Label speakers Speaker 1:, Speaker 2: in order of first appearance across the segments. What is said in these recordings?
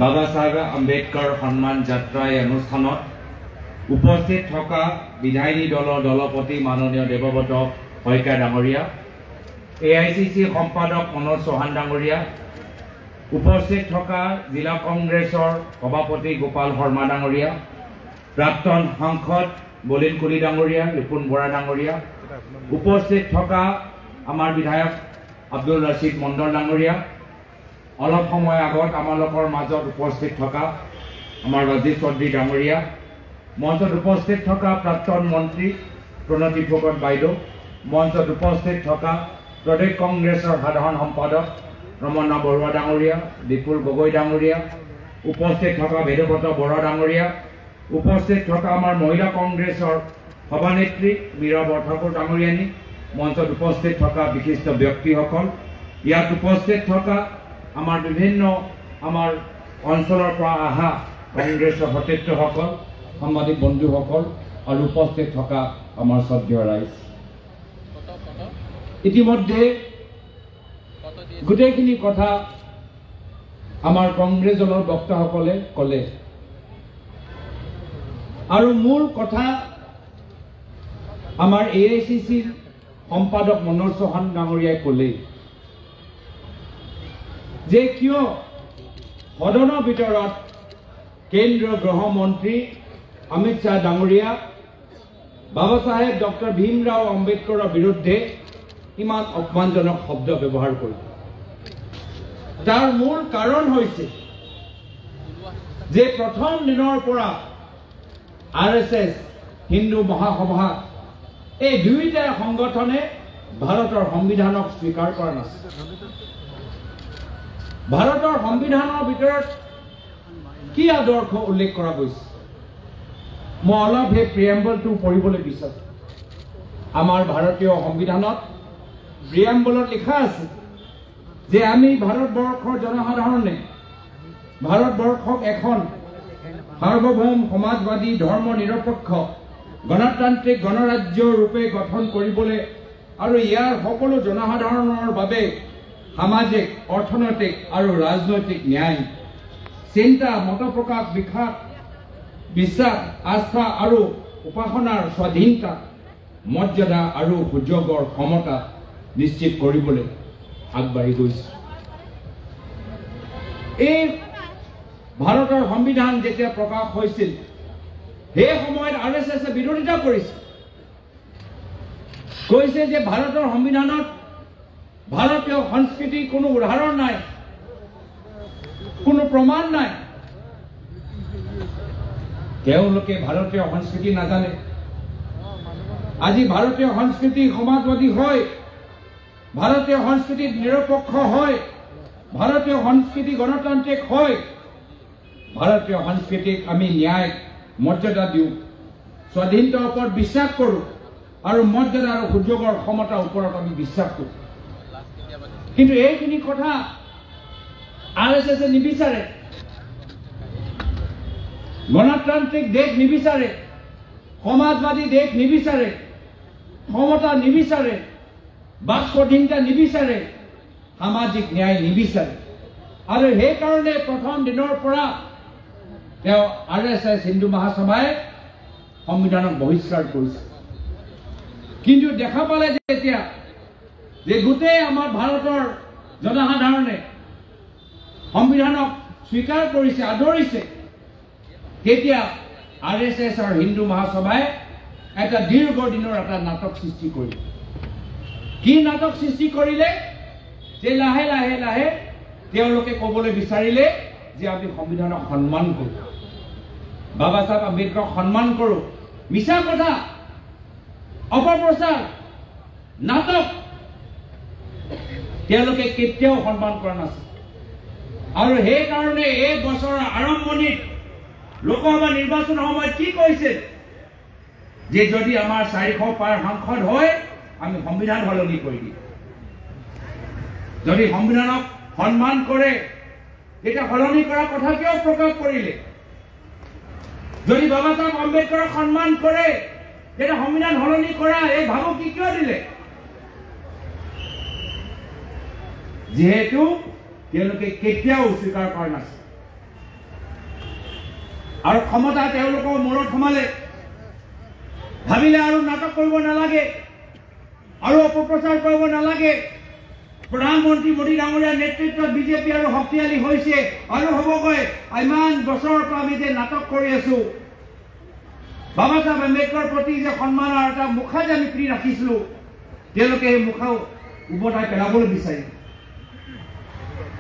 Speaker 1: বাবা সাহেব আম্বেদকাৰ সন্মান যাত্ৰা এই অনুষ্ঠানত উপস্থিত থকা বিধায়িনী দলৰ দলপতি মাননীয় দেৱব্ৰত শইকীয়া ডাঙৰীয়া, AICC সম্পাদক মনোজ চৌহান ডাঙৰীয়া, উপস্থিত থকা জিলা কংগ্ৰেছৰ সভাপতি গোপাল শৰ্মা ডাঙৰীয়া, প্ৰাক্তন সাংসদ বলিন কুলি ডাঙৰীয়া, ৰিপুন বৰা ডাঙৰীয়া, উপস্থিত থকা আমাৰ বিধায়ক আব্দুল ৰছিদ মণ্ডল ডাঙৰীয়া, অলপ সময় আগত আমালোকৰ মাজত উপস্থিত থকা আমাৰ ৰাজীৱ চৌধুৰী ডাঙৰীয়া, মঞ্চত উপস্থিত থকা প্ৰাক্তন মন্ত্ৰী প্ৰণতি ফুকন বাইদেউ, মঞ্চত উপস্থিত থকা প্ৰদেশ কংগ্ৰেছৰ সাধাৰণ সম্পাদক ৰমনা বৰুৱা ডাঙৰীয়া, বিপুল গগৈ ডাঙৰীয়া, উপস্থিত থকা বেদব্ৰত বৰা ডাঙৰীয়া, উপস্থিত থকা আমাৰ মহিলা কংগ্ৰেছৰ সভানেত্ৰী মীৰা বৰঠাকুৰ ডাঙৰীয়ানী, মঞ্চত উপস্থিত থকা বিশিষ্ট ব্যক্তিসকল, ইয়াত উপস্থিত থকা আমাৰ বিভিন্ন আমাৰ অঞ্চলৰ পৰা অহা কংগ্ৰেছৰ সতীৰ্থসকল, সাংবাদিক বন্ধুসকল আৰু উপস্থিত থকা আমাৰ শ্ৰদ্ধেয় ৰাইজ, ইতিমধ্যে গোটেইখিনি কথা আমাৰ কংগ্ৰেছ দলৰ বক্তাসকলে ক'লে আৰু মূল কথা আমাৰ AICCৰ সম্পাদক মনোজ চৌহান ডাঙৰীয়াই ক'লে যে কিয় সদনৰ ভিতৰত কেন্দ্ৰীয় গৃহমন্ত্ৰী অমিত শ্বাহ ডাঙৰীয়া বাবা চাহেব ডক্টৰ ভীমৰাও আম্বেদকাৰৰ বিৰুদ্ধে ইমান অপমানজনক শব্দ ব্যৱহাৰ কৰে। তাৰ মূল কাৰণ হৈছে যে প্ৰথম দিনৰ পৰা RSS, হিন্দু মহাসভা এই দুয়োটা সংগঠনে ভাৰতৰ সংবিধানক স্বীকাৰ কৰা নাছিল। ভাৰতৰ সংবিধানৰ ভিতৰত কি আদৰ্শ উল্লেখ কৰা গৈছে মই অলপ সেই প্ৰিএম্বলটো পঢ়িবলৈ বিচাৰোঁ। আমাৰ ভাৰতীয় সংবিধানত প্ৰিএম্বলত লিখা আছে যে আমি ভাৰতবৰ্ষৰ জনসাধাৰণে ভাৰতবৰ্ষক এখন সাৰ্বভৌম সমাজবাদী ধৰ্ম নিৰপেক্ষ গণতান্ত্ৰিক গণৰাজ্য ৰূপে গঠন কৰিবলৈ আৰু ইয়াৰ সকলো জনসাধাৰণৰ বাবে সামাজিক, অৰ্থনৈতিক আৰু ৰাজনৈতিক ন্যায়, চিন্তা, মত প্ৰকাশ, বিশ্বাস, আস্থা আৰু উপাসনাৰ স্বাধীনতা, মৰ্যাদা আৰু সুযোগৰ সমতা নিশ্চিত কৰিবলৈ আগবাঢ়ি গৈছে। এই ভাৰতৰ সংবিধান যেতিয়া প্ৰকাশ হৈছিল সেই সময়ত RSS বিৰোধিতা কৰিছে, কৈছে যে ভাৰতৰ সংবিধানত ভাৰতীয় সংস্কৃতিৰ কোনো উদাহৰণ নাই, কোনো প্ৰমাণ নাই। তেওঁলোকে ভাৰতীয় সংস্কৃতি নাজানে। আজি ভাৰতীয় সংস্কৃতি সমাজবাদী হয়, ভাৰতীয় সংস্কৃতি নিৰপেক্ষ হয়, ভাৰতীয় সংস্কৃতি গণতান্ত্ৰিক হয়, ভাৰতীয় সংস্কৃতিক আমি ন্যায় মৰ্যাদা দিওঁ, স্বাধীনতাৰ ওপৰত বিশ্বাস কৰোঁ আৰু মৰ্যাদা আৰু সুযোগৰ ক্ষমতাৰ ওপৰত আমি বিশ্বাস কৰোঁ। কিন্তু এইখিনি কথা RSS নিবিচাৰে। গণতান্ত্ৰিক দেশ নিবিচাৰে, সমাজবাদী দেশ নিবিচাৰে, ক্ষমতা নিবিচাৰে, বাক স্বাধীনতা নিবিচাৰে, সামাজিক ন্যায় নিবিচাৰে। আৰু সেইকাৰণে প্ৰথম দিনৰ পৰা তেওঁ RSS হিন্দু মহাসভাই সংবিধানক বহিষ্কাৰ কৰিছে। কিন্তু দেখা পালে যে এতিয়া যে গোটেই আমাৰ ভাৰতৰ জনসাধাৰণে সংবিধানক স্বীকাৰ কৰিছে, আদৰিছে, তেতিয়া RSS আৰু হিন্দু মহাসভাই এটা দীৰ্ঘ দিনৰ এটা নাটক সৃষ্টি কৰিলে। কি নাটক সৃষ্টি কৰিলে যে লাহে লাহে লাহে তেওঁলোকে ক'বলৈ বিচাৰিলে যে আমি সংবিধানক সন্মান কৰোঁ, বাবা চাহেব আম্বেদকাৰক সন্মান কৰোঁ। মিছা কথা, অপপ্ৰচাৰ, নাটক। তেওঁলোকে কেতিয়াও সন্মান কৰা নাছিল। আৰু সেইকাৰণে এই বছৰৰ আৰম্ভণিত লোকসভা নিৰ্বাচনৰ সময়ত কি কৈছে যে যদি আমাৰ 400 পাৰ সাংসদ হয় আমি সংবিধান সলনি কৰি দিম। যদি সংবিধানক সন্মান কৰে তেতিয়া সলনি কৰাৰ কথা কিয় প্ৰকাশ কৰিলে? যদি বাবা চাহেব আম্বেদকাৰক সন্মান কৰে তেতিয়া সংবিধান সলনি কৰা এই ভাবুকি কিয় দিলে? যিহেতু তেওঁলোকে কেতিয়াও স্বীকাৰ কৰা নাছিল। আৰু ক্ষমতা তেওঁলোকৰ মূৰত সোমালে ভাবিলে আৰু নাটক কৰিব নালাগে আৰু অপপ্ৰচাৰ কৰিব নালাগে প্ৰধানমন্ত্ৰী মোদী ডাঙৰীয়াৰ নেতৃত্বত বিজেপি আৰু শক্তিশালী হৈছে আৰু হ'বগৈ ইমান বছৰৰ পৰা আমি যে নাটক কৰি আছো বাবা চাহেব আম্বেদকৰৰ প্ৰতি যে সন্মানৰ এটা মুখা যে আমি প্ৰি ৰাখিছিলো তেওঁলোকে এই মুখাও উভতাই পেলাবলৈ বিচাৰিলে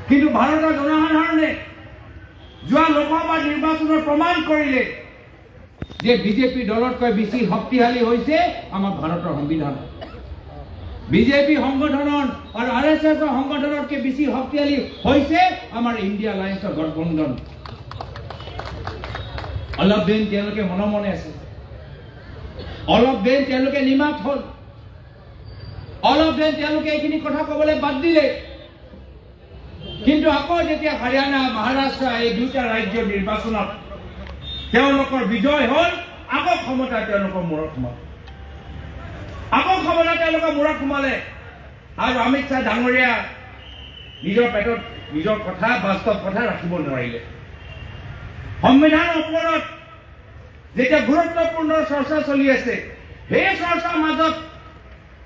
Speaker 1: কিন্তু ভাৰতৰ জনসাধাৰণে যোৱা লোকসভা নিৰ্বাচনৰ প্ৰমাণ কৰিলে যে বিজেপি দলতকৈ বেছি শক্তিশালী হৈছে আমাৰ ভাৰতৰ সংবিধান বিজেপি সংগঠনৰ আৰু আৰএছএছৰ সংগঠনতকৈ বেছি শক্তিশালী হৈছে আমাৰ ইণ্ডিয়া এলায়েন্সৰ গঠবন্ধন অলপ দিন তেওঁলোকে মনে মনে আছে অলপ দিন তেওঁলোকে নিমাত হ'ল অলপ দিন তেওঁলোকে এইখিনি কথা ক'বলৈ বাদ দিলে কিন্তু আকৌ যেতিয়া হাৰিয়ানা মহাৰাষ্ট্ৰ এই দুটা ৰাজ্যৰ নিৰ্বাচনত তেওঁলোকৰ বিজয় হ'ল আকৌ ক্ষমতা তেওঁলোকৰ মূৰত সোমালে আকৌ ক্ষমতা তেওঁলোকৰ মূৰত সোমালে আৰু অমিত শ্বাহ ডাঙৰীয়া নিজৰ পেটত নিজৰ কথা বাস্তৱ কথা ৰাখিব নোৱাৰিলে সংবিধানৰ ওপৰত যেতিয়া গুৰুত্বপূৰ্ণ চৰ্চা চলি আছে সেই চৰ্চাৰ মাজত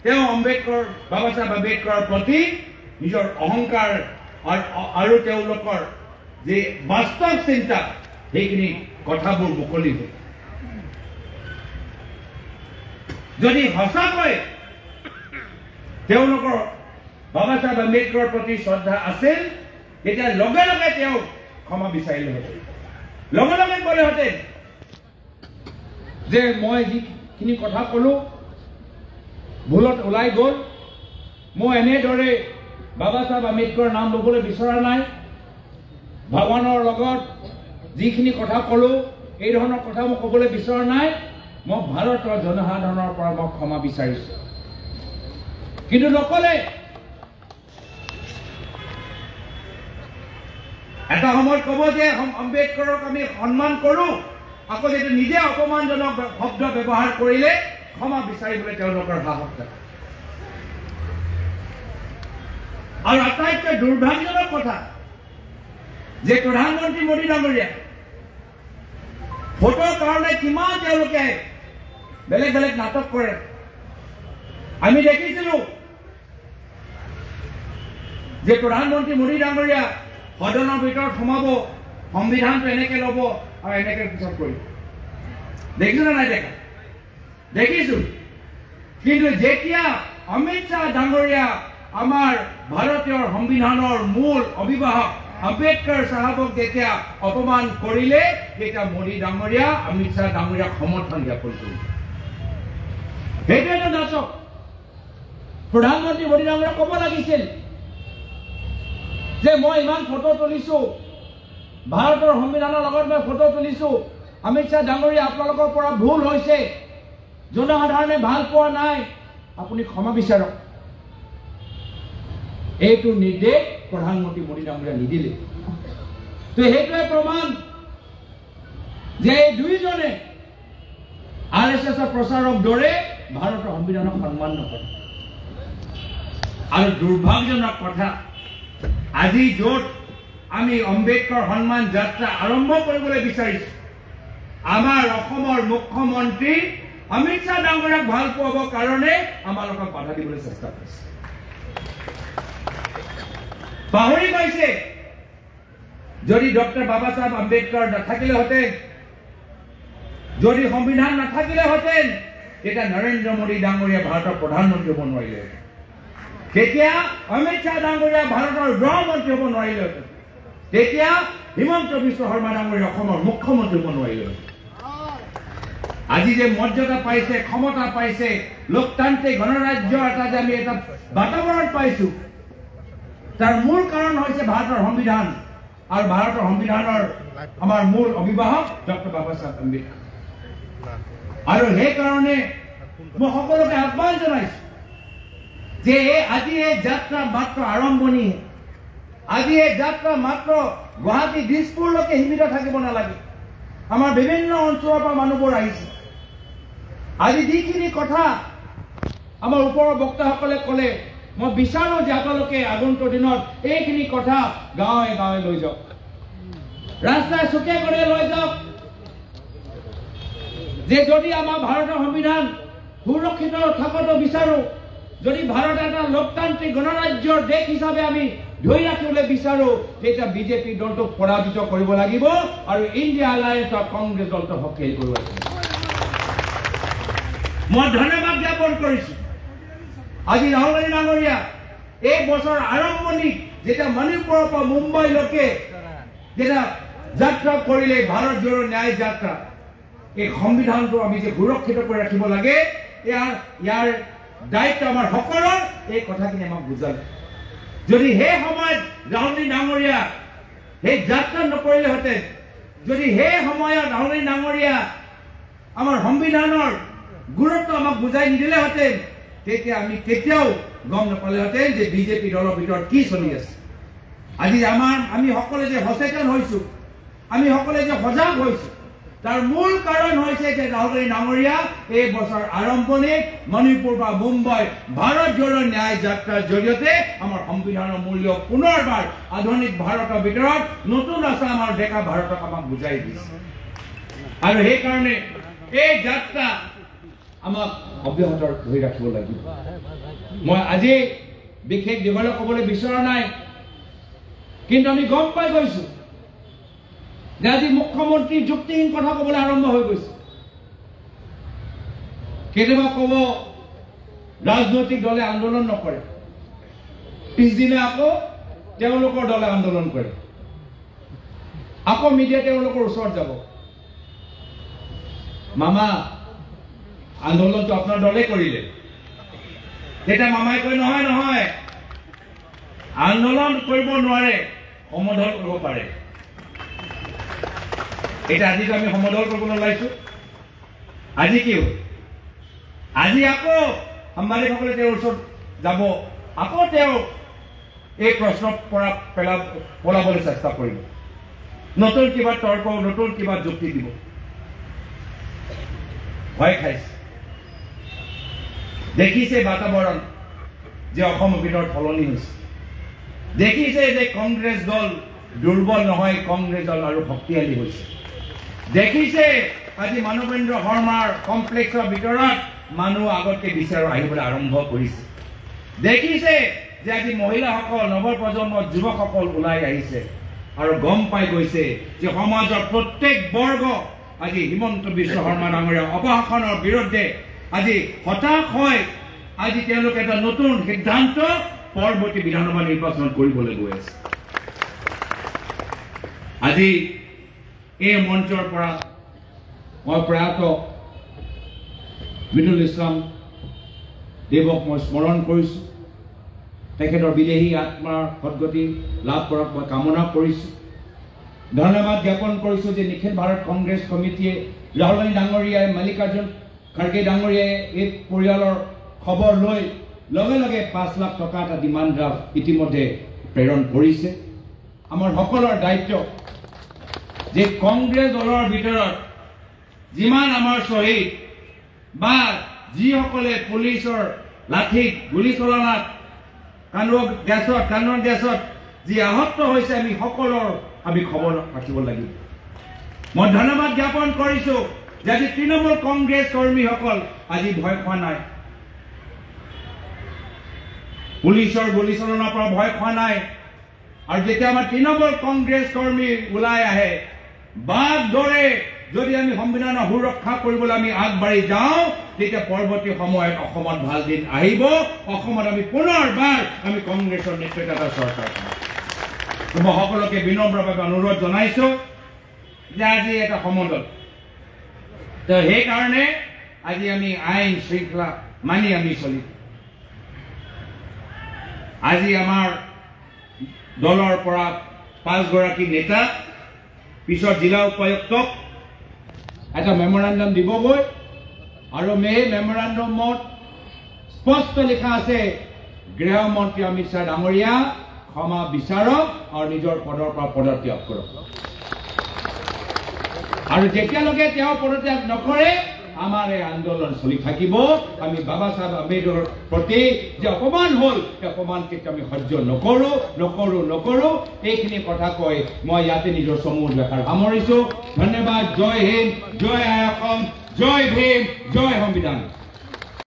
Speaker 1: তেওঁ বাবা চাহেব আম্বেদকৰৰ প্ৰতি নিজৰ অহংকাৰ আৰু তেওঁলোকৰ যে বাস্তৱ চিন্তা সেইখিনি কথাবোৰ মুকলি হ'ল যদি সঁচাকৈ তেওঁলোকৰ বাবা চাহেব আম্বেদকৰৰ প্ৰতি শ্ৰদ্ধা আছিল তেতিয়া লগে লগে তেওঁ ক্ষমা বিচাৰিলেহেঁতেন লগে লগে ক'লেহেঁতেন যে মই যিখিনি কথা ক'লো ভুলত ওলাই গ'ল মই এনেদৰে বাবা চাহেব আম্বেদকৰৰ নাম ল'বলৈ বিচৰা নাই ভগৱানৰ লগত যিখিনি কথা ক'লো এই ধৰণৰ কথা মই ক'বলৈ বিচৰা নাই মই ভাৰতৰ জনসাধাৰণৰ পৰা মই ক্ষমা বিচাৰিছোঁ কিন্তু নক'লে এটা সময়ত ক'ব যে আম্বেদকৰক আমি সন্মান কৰোঁ আকৌ যদি নিজে অপমানজনক শব্দ ব্যৱহাৰ কৰিলে ক্ষমা বিচাৰিবলৈ তেওঁলোকৰ সাহস থাকে আৰু আটাইতকৈ দুৰ্ভাগ্যজনক কথা যে প্ৰধানমন্ত্ৰী মোদী ডাঙৰীয়া ভোটৰ কাৰণে কিমান তেওঁলোকে বেলেগ বেলেগ নাটক কৰে আমি দেখিছিলো যে প্ৰধানমন্ত্ৰী মোদী ডাঙৰীয়া সদনৰ ভিতৰত সোমাব সংবিধানটো এনেকে ল'ব আৰু এনেকে পিছত কৰিব দেখিছো নাই দেখা দেখিছো কিন্তু যেতিয়া অমিত শ্বাহ ডাঙৰীয়া আমাৰ ভাৰতীয় সংবিধানৰ মূল অভিভাৱক আম্বেদকৰ চাহাবক যেতিয়া অপমান কৰিলে তেতিয়া মোদী ডাঙৰীয়া অমিত শ্বাহ ডাঙৰীয়াক সমৰ্থন জ্ঞাপন কৰিলে সেইটোৱেতো নাটক প্ৰধানমন্ত্ৰী মোদী ডাঙৰীয়াক ক'ব লাগিছিল যে মই ইমান ফটো তুলিছো ভাৰতৰ সংবিধানৰ লগত মই ফটো তুলিছো অমিত শ্বাহ ডাঙৰীয়া আপোনালোকৰ পৰা ভুল হৈছে জনসাধাৰণে ভাল পোৱা নাই আপুনি ক্ষমা বিচাৰক এইটো নিৰ্দেশ প্ৰধানমন্ত্ৰী মোদী ডাঙৰীয়া নিদিলে তো সেইটোৱে প্ৰমাণ যে এই দুইজনে আৰএছএছৰ প্ৰচাৰক দৰে ভাৰতৰ সংবিধানক সন্মান নকৰে আৰু দুৰ্ভাগ্যজনক কথা আজি য'ত আমি আম্বেদকৰ সন্মান যাত্ৰা আৰম্ভ কৰিবলৈ বিচাৰিছো আমাৰ অসমৰ মুখ্যমন্ত্ৰী অমিত শ্বাহ ডাঙৰীয়াক ভাল পোৱাৰ কাৰণে আমালোকক বাধা দিবলৈ চেষ্টা কৰিছে পাহৰি গৈছে যদি ডক্টৰ বাবা চাহেব আম্বেদকৰ নাথাকিলেহেঁতেন যদি সংবিধান নাথাকিলেহেঁতেন তেতিয়া নৰেন্দ্ৰ মোদী ডাঙৰীয়া ভাৰতৰ প্ৰধানমন্ত্ৰী হ'ব নোৱাৰিলেহেঁতেন তেতিয়া অমিত শ্বাহ ডাঙৰীয়া ভাৰতৰ গৃহমন্ত্ৰী হ'ব নোৱাৰিলেহেঁতেন তেতিয়া হিমন্ত বিশ্ব শৰ্মা ডাঙৰীয়া অসমৰ মুখ্যমন্ত্ৰী হ'ব নোৱাৰিলেহেঁতেন আজি যে মৰ্যাদা পাইছে ক্ষমতা পাইছে লোকতান্ত্ৰিক গণৰাজ্য এটা যে আমি এটা বাতাবৰণ পাইছো তাৰ মূল কাৰণ হৈছে ভাৰতৰ সংবিধান আৰু ভাৰতৰ সংবিধানৰ আমাৰ মূল অভিভাৱক ডক্টৰ বাবা চাহেব আম্বেদকৰ আৰু সেইকাৰণে মই সকলোকে আহ্বান জনাইছো যে আজি এই যাত্ৰা মাত্ৰ আৰম্ভণি আজি এই যাত্ৰা মাত্ৰ গুৱাহাটী দিছপুৰলৈকে সীমিত থাকিব নালাগে আমাৰ বিভিন্ন অঞ্চলৰ পৰা মানুহবোৰ আহিছে আজি যিখিনি কথা আমাৰ ওপৰৰ বক্তাসকলে ক'লে মই বিচাৰো যে আপোনালোকে আগন্তুক দিনত এইখিনি কথা গাঁৱে গাঁৱে লৈ যাওক ৰাস্তাই চুকে কৰি লৈ যাওক যে যদি আমাৰ ভাৰতৰ সংবিধান সুৰক্ষিত থকাটো বিচাৰো, যদি ভাৰত এটা লোকতান্ত্ৰিক গণৰাজ্যৰ দেশ হিচাপে আমি ধৰি ৰাখিবলৈ বিচাৰো, তেতিয়া বিজেপি দলটোক পৰাজিত কৰিব লাগিব আৰু ইণ্ডিয়া এলায়েন্সৰ কংগ্ৰেছ দলটো শক্তিশালী কৰিব লাগিব। মই ধন্যবাদ জ্ঞাপন কৰিছো আজি ৰাহুল গান্ধী ডাঙৰীয়া এই বছৰ আৰম্ভণিত যেতিয়া মণিপুৰৰ পৰা মুম্বাইলৈকে যেতিয়া যাত্ৰা কৰিলে ভাৰত জোড়ো ন্যায় যাত্ৰা, এই সংবিধানটো আমি যে সুৰক্ষিত কৰি ৰাখিব লাগে, ইয়াৰ দায়িত্ব আমাৰ সকলৰ, এই কথাখিনি আমাক বুজালে। যদি সেই সময়ত ৰাহুল গান্ধী ডাঙৰীয়া সেই যাত্ৰা নকৰিলেহেঁতেন, যদি সেই সময়ত ৰাহুল গান্ধী ডাঙৰীয়া আমাৰ সংবিধানৰ গুৰুত্ব আমাক বুজাই নিদিলেহেঁতেন, তেতিয়া আমি কেতিয়াও গম নাপালেহেঁতেন যে বিজেপি দলৰ ভিতৰত কি চলি আছে। আজি আমি সকলোৱে যে সচেতন হৈছো, আমি সকলোৱে যে সজাগ হৈছো, তাৰ মূল কাৰণ হৈছে যে ৰাহুল গান্ধী ডাঙৰীয়া এই বছৰ আৰম্ভণিত মণিপুৰ বা মুম্বাই ভাৰত জোড়ো ন্যায় যাত্ৰাৰ জৰিয়তে আমাৰ সংবিধানৰ মূল্য পুনৰবাৰ আধুনিক ভাৰতৰ ভিতৰত নতুন আশা আমাৰ ডেকা ভাৰতক আমাক বুজাই দিছে। আৰু সেইকাৰণে এই যাত্ৰা আমাক অব্যাহত ধৰি ৰাখিব লাগিব। মই আজি বিশেষ দীঘলে ক'বলৈ বিচৰা নাই, কিন্তু আমি গম পাই গৈছো যে আজি মুখ্যমন্ত্ৰী যুক্তিহীন কথা ক'বলৈ আৰম্ভ হৈ গৈছে। কেতিয়াবা ক'ব ৰাজনৈতিক দলে আন্দোলন নকৰে, পিছদিনা আকৌ তেওঁলোকৰ দলে আন্দোলন কৰে, আকৌ মিডিয়া তেওঁলোকৰ ওচৰত যাব, মামা আন্দোলনটো আপোনাৰ দলে কৰিলে। তেতিয়া মামাই কয় নহয় নহয়, আন্দোলন কৰিব নোৱাৰে, সমদল কৰিব পাৰে। এটা আজি আমি সমদল কৰিবলৈ ওলাইছো। আজি কি হ'ল? আজি আকৌ সাংবাদিকসকলে তেওঁৰ ওচৰত যাব, আকৌ তেওঁ এই প্ৰশ্নৰ পৰা পলাবলৈ চেষ্টা কৰিব, নতুন কিবা তৰ্ক, নতুন কিবা যুক্তি দিব। ভয় খাইছে, দেখিছে বাতাবৰণ যে অসমৰ ভিতৰত সলনি হৈছে, দেখিছে যে কংগ্ৰেছ দল দুৰ্বল নহয়, কংগ্ৰেছ দল আৰু শক্তিশালী হৈছে, দেখিছে আজি মানৱেন্দ্ৰ শৰ্মাৰ কমপ্লেক্সৰ ভিতৰত মানুহ আগতকে বিচাৰ আহিবলৈ আৰম্ভ কৰিছে, দেখিছে যে আজি মহিলাসকল, নৱপ্ৰজন্মৰ যুৱকসকল ওলাই আহিছে আৰু গম পাই গৈছে যে সমাজৰ প্ৰত্যেক বৰ্গ আজি হিমন্ত বিশ্ব শৰ্মা ডাঙৰীয়াৰ অপশাসনৰ বিৰুদ্ধে আজি হতাশ হয়। আজি তেওঁলোকে এটা নতুন সিদ্ধান্ত পৰৱৰ্তী বিধানসভা নিৰ্বাচন কৰিবলৈ গৈ আছে। আজি এই মঞ্চৰ পৰা মই প্ৰয়াত বিদুল ইছলাম দেৱক মই স্মৰণ কৰিছো, তেখেতৰ বিদেহী আত্মাৰ সদ্গতি লাভ কৰক মই কামনা কৰিছো। ধন্যবাদ জ্ঞাপন কৰিছো যে নিখিল ভাৰত কংগ্ৰেছ কমিটিয়ে ৰাহুল গান্ধী ডাঙৰীয়াই, মল্লিকাৰ্জুন খাৰ্গে ডাঙৰীয়াই এই পৰিয়ালৰ খবৰ লৈ লগে লগে 5 লাখ টকা এটা ডিমাণ্ড ড্ৰাফ্ট ইতিমধ্যে প্ৰেৰণ কৰিছে। আমাৰ সকলৰ দায়িত্ব যে কংগ্ৰেছ দলৰ ভিতৰত যিমান আমাৰ শ্বহীদ বা যিসকলে পুলিচৰ লাঠিত গুলীচালনাত কান্দন গেছত যি আহত হৈছে, আমি সকলৰ আমি খবৰ ৰাখিব লাগিব। মই ধন্যবাদ জ্ঞাপন কৰিছো যে আজি তৃণমূল কংগ্ৰেছ কৰ্মীসকল আজি ভয় খোৱা নাই, পুলিচৰ গুলীচালনাৰ পৰা ভয় খোৱা নাই। আৰু যেতিয়া আমাৰ তৃণমূল কংগ্ৰেছ কৰ্মী ওলাই আহে, বাঘ দৰে যদি আমি সংবিধানৰ সুৰক্ষা কৰিবলৈ আমি আগবাঢ়ি যাওঁ, তেতিয়া পৰৱৰ্তী সময়ত অসমত ভাল দিন আহিব। অসমত আমি পুনৰবাৰ আমি কংগ্ৰেছৰ নেতৃত্বত এটা চৰকাৰ পাম। মই সকলোকে বিনম্ৰভাৱে অনুৰোধ জনাইছো যে আজি এটা সমদল, তো সেইকাৰণে আজি আমি আইন শৃংখলা মানি আমি চলিম। আজি আমাৰ দলৰ পৰা 5 গৰাকী নেতা পিছত জিলা উপায়ুক্তক এটা মেমোৰেণ্ডাম দিবগৈ, আৰু এই মেমোৰেণ্ডামত স্পষ্ট লিখা আছে গৃহমন্ত্ৰী অমিত শ্বাহ ডাঙৰীয়া ক্ষমা বিচাৰক আৰু নিজৰ পদৰ পৰা পদত্যাগ কৰক। আৰু যেতিয়ালৈকে তেওঁ পদত্যাগ নকৰে
Speaker 2: আমাৰ এই আন্দোলন চলি থাকিব আমি বাবা সাহেব আম্বেদকৰৰ প্ৰতি যে অপমান হ'ল এই অপমানকে আমি সহ্য নকৰো এইখিনি কথা কৈ মই ইয়াতে নিজৰ চমু দেখাৰ সামৰিছো ধন্যবাদ জয় হিন্দ জয় অসম জয় ভীম জয় সংবিধান